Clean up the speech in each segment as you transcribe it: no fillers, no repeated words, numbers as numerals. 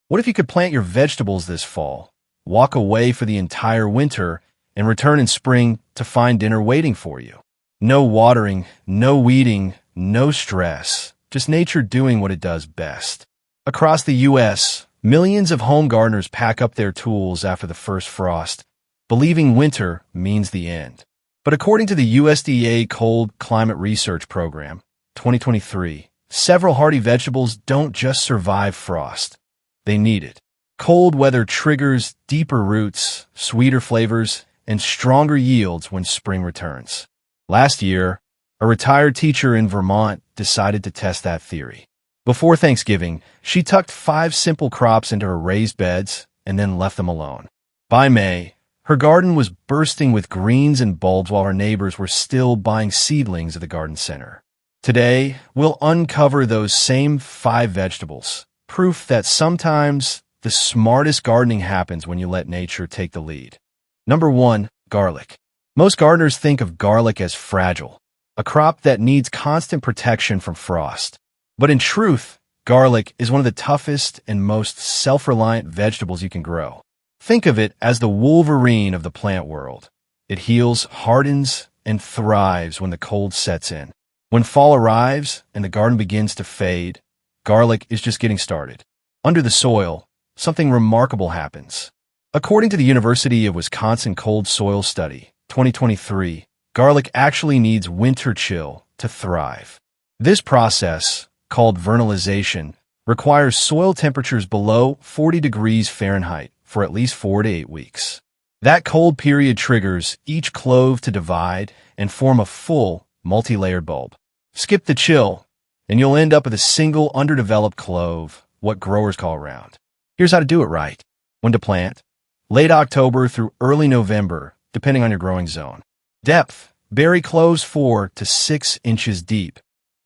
What if you could plant your vegetables this fall, walk away for the entire winter, and return in spring to find dinner waiting for you? No watering, no weeding, no stress, just nature doing what it does best. Across the U.S., millions of home gardeners pack up their tools after the first frost, believing winter means the end. But according to the USDA Cold Climate Research Program, 2023, several hardy vegetables don't just survive frost. They need it. Cold weather triggers deeper roots, sweeter flavors, and stronger yields when spring returns. Last year, a retired teacher in Vermont decided to test that theory. Before Thanksgiving, she tucked 5 simple crops into her raised beds and then left them alone. By May, her garden was bursting with greens and bulbs while her neighbors were still buying seedlings at the garden center. Today, we'll uncover those same 5 vegetables, proof that sometimes the smartest gardening happens when you let nature take the lead. Number 1, garlic. Most gardeners think of garlic as fragile, a crop that needs constant protection from frost. But in truth, garlic is one of the toughest and most self-reliant vegetables you can grow. Think of it as the Wolverine of the plant world. It heals, hardens, and thrives when the cold sets in. When fall arrives and the garden begins to fade, garlic is just getting started. Under the soil, something remarkable happens. According to the University of Wisconsin Cold Soil Study, 2023, garlic actually needs winter chill to thrive. This process, called vernalization, requires soil temperatures below 40 degrees Fahrenheit for at least 4 to 8 weeks. That cold period triggers each clove to divide and form a full, multi-layered bulb. Skip the chill, and you'll end up with a single underdeveloped clove, what growers call round. Here's how to do it right. When to plant: late October through early November, depending on your growing zone. Depth: bury cloves 4 to 6 inches deep,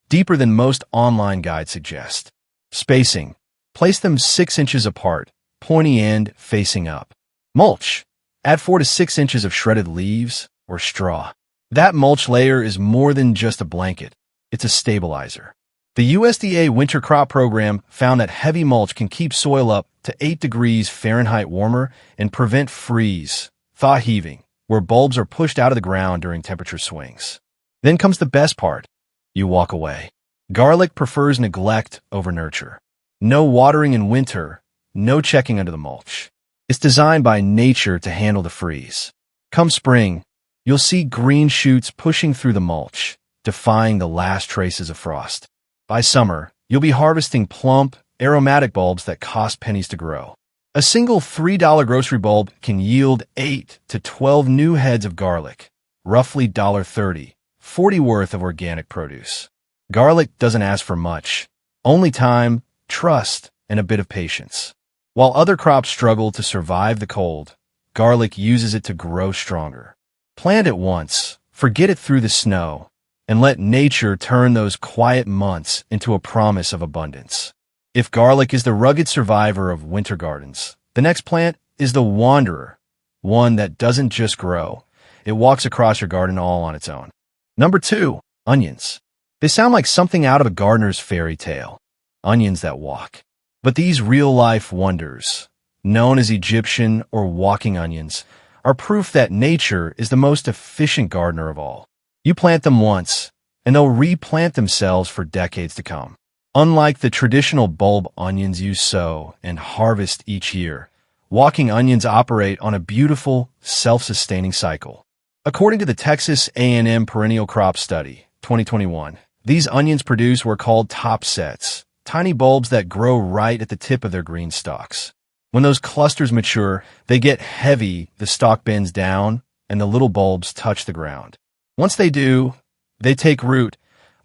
deeper than most online guides suggest. Spacing: place them 6 inches apart, pointy end facing up. Mulch: add 4 to 6 inches of shredded leaves or straw. That mulch layer is more than just a blanket. It's a stabilizer. The USDA Winter Crop Program found that heavy mulch can keep soil up to 8 degrees Fahrenheit warmer and prevent freeze, thaw heaving, where bulbs are pushed out of the ground during temperature swings. Then comes the best part. You walk away. Garlic prefers neglect over nurture. No watering in winter, no checking under the mulch. It's designed by nature to handle the freeze. Come spring, you'll see green shoots pushing through the mulch, defying the last traces of frost. By summer, you'll be harvesting plump, aromatic bulbs that cost pennies to grow. A single $3 grocery bulb can yield 8 to 12 new heads of garlic, roughly $1.30, 40 worth of organic produce. Garlic doesn't ask for much, only time, trust, and a bit of patience. While other crops struggle to survive the cold, garlic uses it to grow stronger. Plant it once, forget it through the snow, and let nature turn those quiet months into a promise of abundance. If garlic is the rugged survivor of winter gardens, the next plant is the wanderer, one that doesn't just grow. It walks across your garden all on its own. Number 2, onions. They sound like something out of a gardener's fairy tale. Onions that walk. But these real-life wonders, known as Egyptian or walking onions, are proof that nature is the most efficient gardener of all. You plant them once, and they'll replant themselves for decades to come. Unlike the traditional bulb onions you sow and harvest each year, walking onions operate on a beautiful, self-sustaining cycle. According to the Texas A&M Perennial Crop Study, 2021, these onions produce what are called top sets, tiny bulbs that grow right at the tip of their green stalks. When those clusters mature, they get heavy, the stalk bends down, and the little bulbs touch the ground. Once they do, they take root,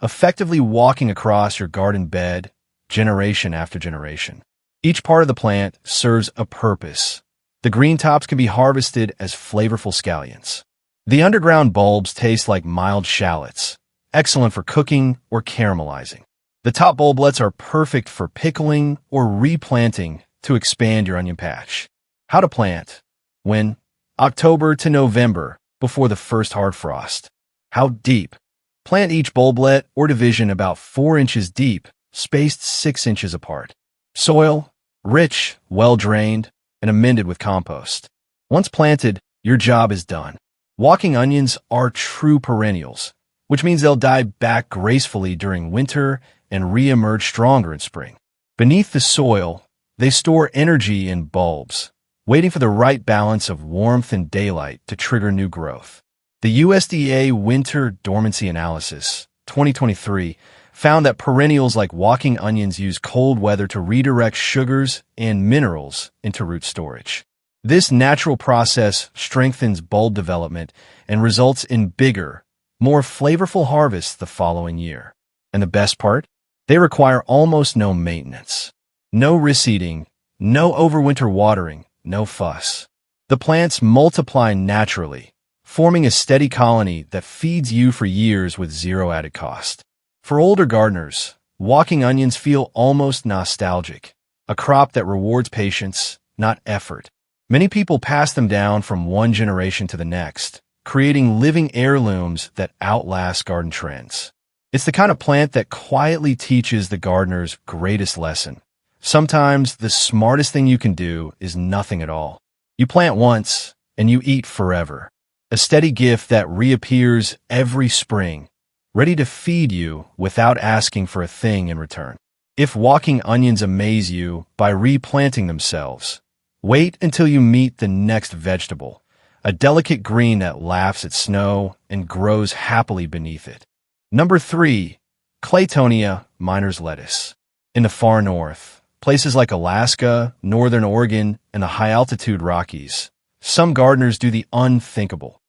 effectively walking across your garden bed, generation after generation. Each part of the plant serves a purpose. The green tops can be harvested as flavorful scallions. The underground bulbs taste like mild shallots, excellent for cooking or caramelizing. The top bulblets are perfect for pickling or replanting to expand your onion patch. How to plant: when? October to November, before the first hard frost. How deep? Plant each bulblet or division about 4 inches deep, spaced 6 inches apart. Soil: rich, well-drained, and amended with compost. Once planted, your job is done. Walking onions are true perennials, which means they'll die back gracefully during winter and re-emerge stronger in spring. Beneath the soil, they store energy in bulbs, waiting for the right balance of warmth and daylight to trigger new growth. The USDA Winter Dormancy Analysis, 2023, found that perennials like walking onions use cold weather to redirect sugars and minerals into root storage. This natural process strengthens bulb development and results in bigger, more flavorful harvests the following year. And the best part? They require almost no maintenance. No reseeding, no overwinter watering, no fuss. The plants multiply naturally, forming a steady colony that feeds you for years with zero added cost. For older gardeners, walking onions feel almost nostalgic, a crop that rewards patience, not effort. Many people pass them down from one generation to the next, creating living heirlooms that outlast garden trends. It's the kind of plant that quietly teaches the gardener's greatest lesson. Sometimes the smartest thing you can do is nothing at all. You plant once, and you eat forever. A steady gift that reappears every spring, ready to feed you without asking for a thing in return. If walking onions amaze you by replanting themselves, wait until you meet the next vegetable, a delicate green that laughs at snow and grows happily beneath it. Number 3, Claytonia miner's lettuce. In the far north, places like Alaska, northern Oregon, and the high-altitude Rockies, some gardeners do the unthinkable.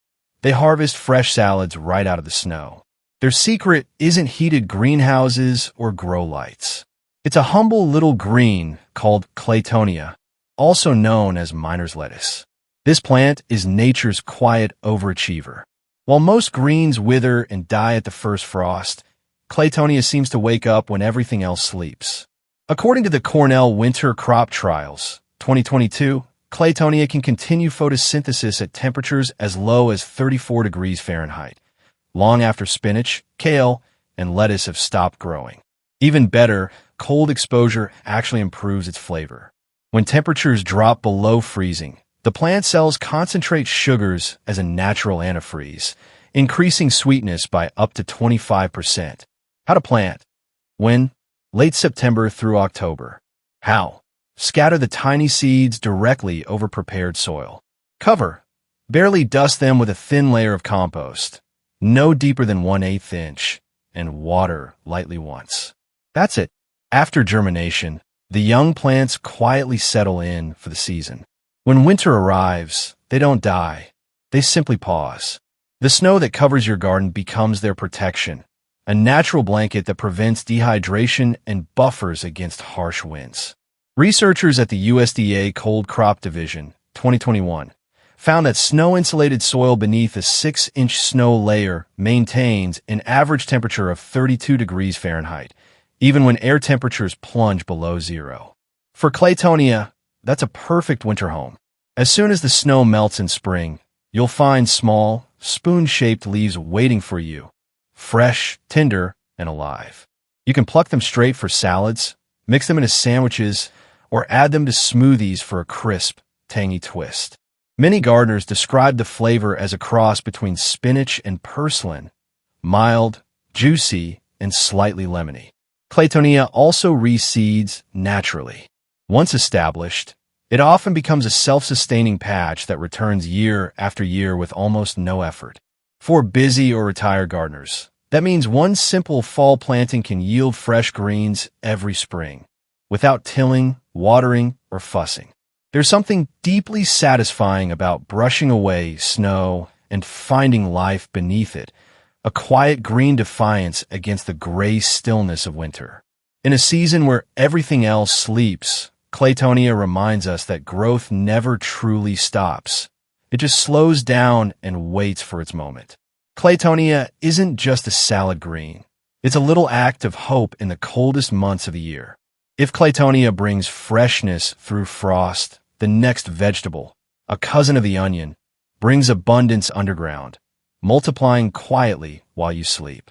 They harvest fresh salads right out of the snow. Their secret isn't heated greenhouses or grow lights. It's a humble little green called Claytonia, also known as miner's lettuce. This plant is nature's quiet overachiever. While most greens wither and die at the first frost, Claytonia seems to wake up when everything else sleeps. According to the Cornell Winter Crop Trials, 2022, Claytonia can continue photosynthesis at temperatures as low as 34 degrees Fahrenheit, long after spinach, kale, and lettuce have stopped growing. Even better, cold exposure actually improves its flavor. When temperatures drop below freezing, the plant cells concentrate sugars as a natural antifreeze, increasing sweetness by up to 25%. How to plant? When? Late September through October. How? Scatter the tiny seeds directly over prepared soil. Cover. Barely dust them with a thin layer of compost, no deeper than 1/8 inch, and water lightly once. That's it. After germination, the young plants quietly settle in for the season. When winter arrives, they don't die. They simply pause. The snow that covers your garden becomes their protection, a natural blanket that prevents dehydration and buffers against harsh winds. Researchers at the USDA Cold Crop Division, 2021, found that snow-insulated soil beneath a 6-inch snow layer maintains an average temperature of 32 degrees Fahrenheit, even when air temperatures plunge below zero. For Claytonia, that's a perfect winter home. As soon as the snow melts in spring, you'll find small, spoon-shaped leaves waiting for you, fresh, tender, and alive. You can pluck them straight for salads, mix them into sandwiches, or add them to smoothies for a crisp, tangy twist. Many gardeners describe the flavor as a cross between spinach and purslane, mild, juicy, and slightly lemony. Claytonia also reseeds naturally. Once established, it often becomes a self-sustaining patch that returns year after year with almost no effort. For busy or retired gardeners, that means one simple fall planting can yield fresh greens every spring, without tilling, watering, or fussing. There's something deeply satisfying about brushing away snow and finding life beneath it, a quiet green defiance against the gray stillness of winter. In a season where everything else sleeps, Claytonia reminds us that growth never truly stops. It just slows down and waits for its moment. Claytonia isn't just a salad green. It's a little act of hope in the coldest months of the year. If Claytonia brings freshness through frost, the next vegetable, a cousin of the onion, brings abundance underground, multiplying quietly while you sleep.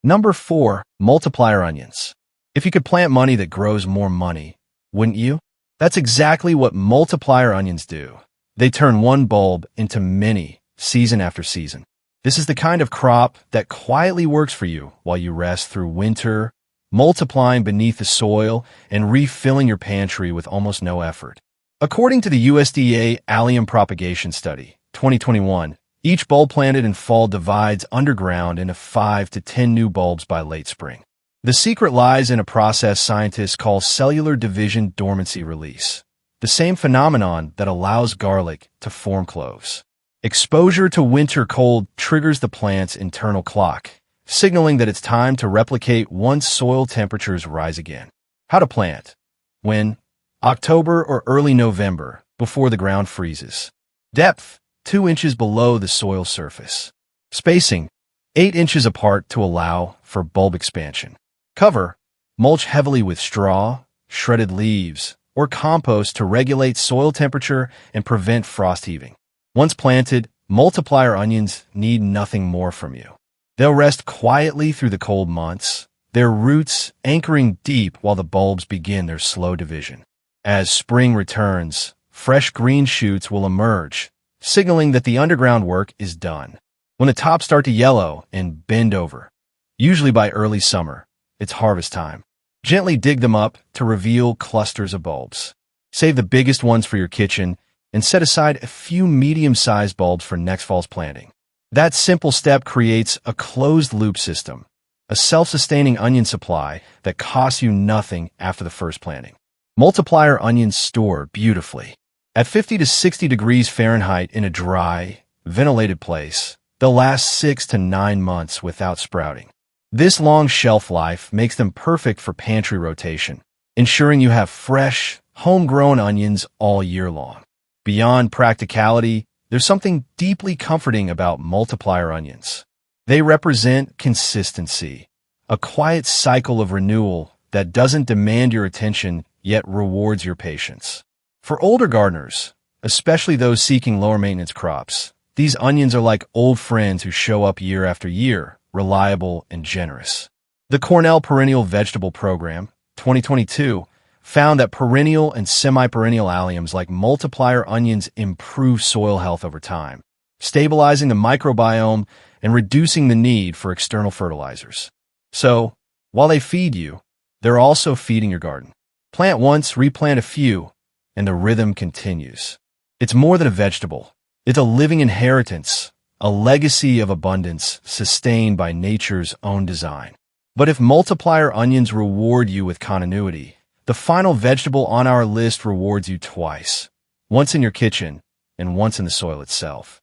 Number 4, multiplier onions. If you could plant money that grows more money, wouldn't you? That's exactly what multiplier onions do. They turn one bulb into many, season after season. This is the kind of crop that quietly works for you while you rest through winter, multiplying beneath the soil and refilling your pantry with almost no effort. According to the USDA Allium Propagation Study, 2021, each bulb planted in fall divides underground into 5 to 10 new bulbs by late spring. The secret lies in a process scientists call cellular division dormancy release, the same phenomenon that allows garlic to form cloves. Exposure to winter cold triggers the plant's internal clock, signaling that it's time to replicate once soil temperatures rise again. How to plant? When? October or early November, before the ground freezes. Depth: 2 inches below the soil surface. Spacing: 8 inches apart to allow for bulb expansion. Cover: mulch heavily with straw, shredded leaves, or compost to regulate soil temperature and prevent frost heaving. Once planted, multiplier onions need nothing more from you. They'll rest quietly through the cold months, their roots anchoring deep while the bulbs begin their slow division. As spring returns, fresh green shoots will emerge, signaling that the underground work is done. When the tops start to yellow and bend over, usually by early summer, it's harvest time. Gently dig them up to reveal clusters of bulbs. Save the biggest ones for your kitchen and set aside a few medium-sized bulbs for next fall's planting. That simple step creates a closed-loop system, a self-sustaining onion supply that costs you nothing after the first planting. Multiplier onions store beautifully. At 50 to 60 degrees Fahrenheit in a dry, ventilated place, they'll last 6 to 9 months without sprouting. This long shelf life makes them perfect for pantry rotation, ensuring you have fresh, homegrown onions all year long. Beyond practicality, there's something deeply comforting about multiplier onions. They represent consistency, a quiet cycle of renewal that doesn't demand your attention yet rewards your patience. For older gardeners, especially those seeking lower maintenance crops, these onions are like old friends who show up year after year, reliable and generous. The Cornell Perennial Vegetable Program, 2022, found that perennial and semi-perennial alliums like multiplier onions improve soil health over time, stabilizing the microbiome and reducing the need for external fertilizers. So, while they feed you, they're also feeding your garden. Plant once, replant a few, and the rhythm continues. It's more than a vegetable. It's a living inheritance, a legacy of abundance sustained by nature's own design. But if multiplier onions reward you with continuity, the final vegetable on our list rewards you twice, once in your kitchen and once in the soil itself.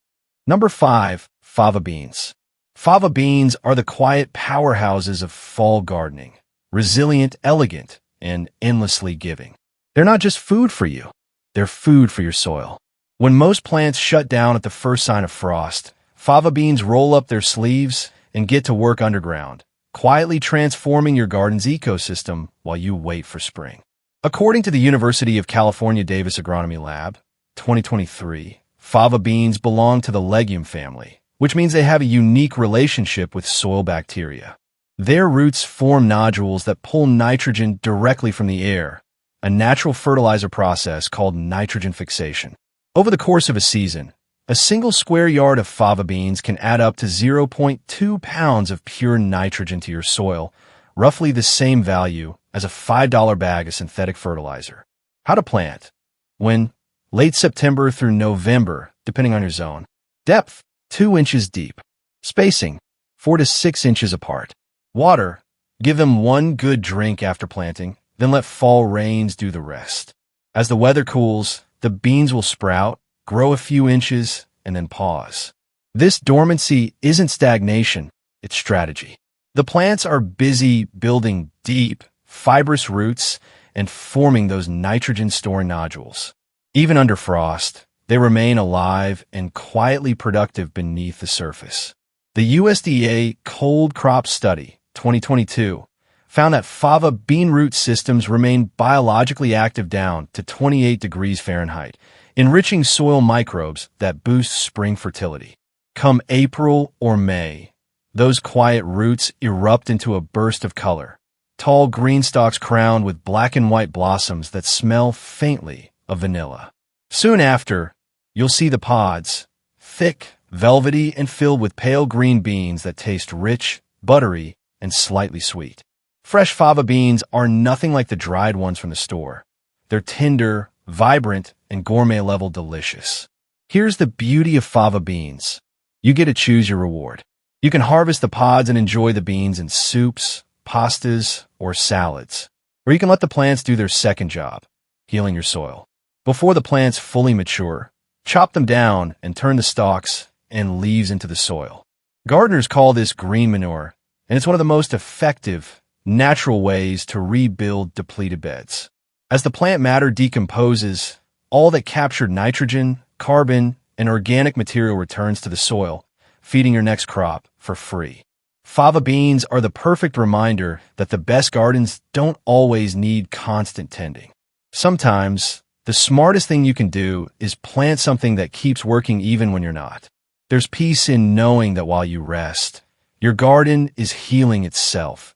Number 5, fava beans. Fava beans are the quiet powerhouses of fall gardening, resilient, elegant, and endlessly giving. They're not just food for you, they're food for your soil. When most plants shut down at the first sign of frost, fava beans roll up their sleeves and get to work underground, quietly transforming your garden's ecosystem while you wait for spring. According to the University of California Davis Agronomy Lab, 2023, fava beans belong to the legume family, which means they have a unique relationship with soil bacteria. Their roots form nodules that pull nitrogen directly from the air, a natural fertilizer process called nitrogen fixation. Over the course of a season, a single square yard of fava beans can add up to 0.2 pounds of pure nitrogen to your soil, roughly the same value as a $5 bag of synthetic fertilizer. How to plant? When? Late September through November, depending on your zone. Depth: 2 inches deep. Spacing: 4 to 6 inches apart. Water: give them one good drink after planting, then let fall rains do the rest. As the weather cools, the beans will sprout, grow a few inches, and then pause. This dormancy isn't stagnation, it's strategy. The plants are busy building deep, fibrous roots and forming those nitrogen-storing nodules. Even under frost, they remain alive and quietly productive beneath the surface. The USDA Cold Crop Study, 2022, found that fava bean root systems remain biologically active down to 28 degrees Fahrenheit, enriching soil microbes that boost spring fertility. Come April or May, those quiet roots erupt into a burst of color, tall green stalks crowned with black and white blossoms that smell faintly of vanilla. Soon after, you'll see the pods, thick, velvety, and filled with pale green beans that taste rich, buttery, and slightly sweet. Fresh fava beans are nothing like the dried ones from the store. They're tender, vibrant, and gourmet-level delicious. Here's the beauty of fava beans. You get to choose your reward. You can harvest the pods and enjoy the beans in soups, pastas, or salads. Or you can let the plants do their second job, healing your soil. Before the plants fully mature, chop them down and turn the stalks and leaves into the soil. Gardeners call this green manure, and it's one of the most effective, natural ways to rebuild depleted beds. As the plant matter decomposes, all that captured nitrogen, carbon, and organic material returns to the soil, feeding your next crop for free. Fava beans are the perfect reminder that the best gardens don't always need constant tending. Sometimes, the smartest thing you can do is plant something that keeps working even when you're not. There's peace in knowing that while you rest, your garden is healing itself,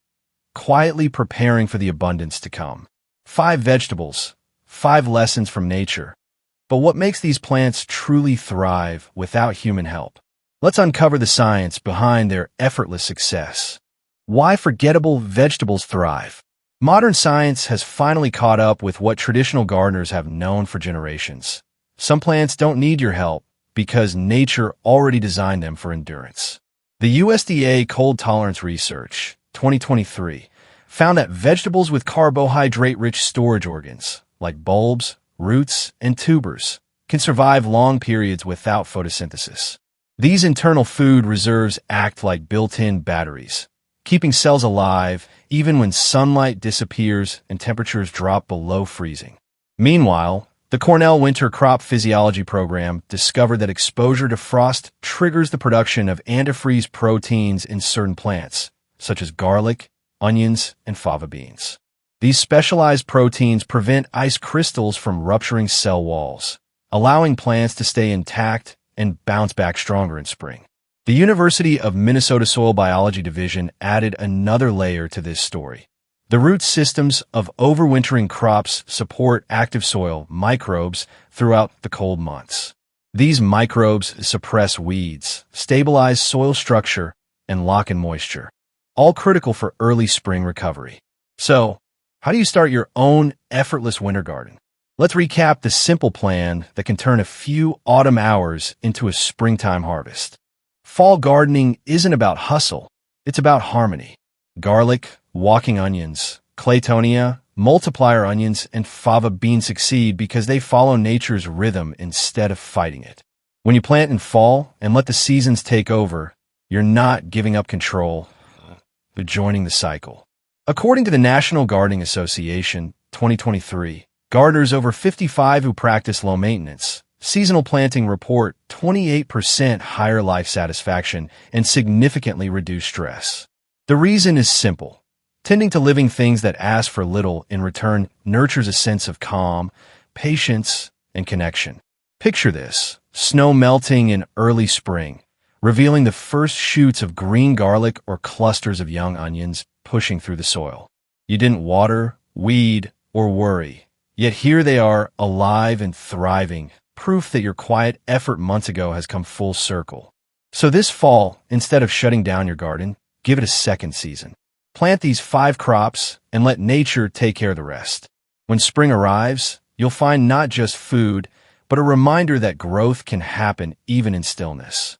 quietly preparing for the abundance to come. 5 vegetables, 5 lessons from nature. But what makes these plants truly thrive without human help? Let's uncover the science behind their effortless success. Why forgettable vegetables thrive? Modern science has finally caught up with what traditional gardeners have known for generations. Some plants don't need your help because nature already designed them for endurance. The USDA Cold Tolerance Research, 2023, found that vegetables with carbohydrate-rich storage organs, like bulbs, roots, and tubers, can survive long periods without photosynthesis. These internal food reserves act like built-in batteries, keeping cells alive even when sunlight disappears and temperatures drop below freezing. Meanwhile, the Cornell Winter Crop Physiology Program discovered that exposure to frost triggers the production of antifreeze proteins in certain plants, such as garlic, onions, and fava beans. These specialized proteins prevent ice crystals from rupturing cell walls, allowing plants to stay intact and bounce back stronger in spring. The University of Minnesota Soil Biology Division added another layer to this story. The root systems of overwintering crops support active soil microbes throughout the cold months. These microbes suppress weeds, stabilize soil structure, and lock in moisture, all critical for early spring recovery. So, how do you start your own effortless winter garden? Let's recap the simple plan that can turn a few autumn hours into a springtime harvest. Fall gardening isn't about hustle, it's about harmony. Garlic, walking onions, claytonia, multiplier onions, and fava beans succeed because they follow nature's rhythm instead of fighting it. When you plant in fall and let the seasons take over, you're not giving up control, but joining the cycle. According to the National Gardening Association, 2023, gardeners over 55 who practice low maintenance, seasonal planting report 28% higher life satisfaction and significantly reduced stress. The reason is simple. Tending to living things that ask for little in return nurtures a sense of calm, patience, and connection. Picture this: snow melting in early spring, revealing the first shoots of green garlic or clusters of young onions pushing through the soil. You didn't water, weed, or worry, yet here they are, alive and thriving, proof that your quiet effort months ago has come full circle. So this fall, instead of shutting down your garden, give it a second season. Plant these 5 crops and let nature take care of the rest. When spring arrives, you'll find not just food, but a reminder that growth can happen even in stillness.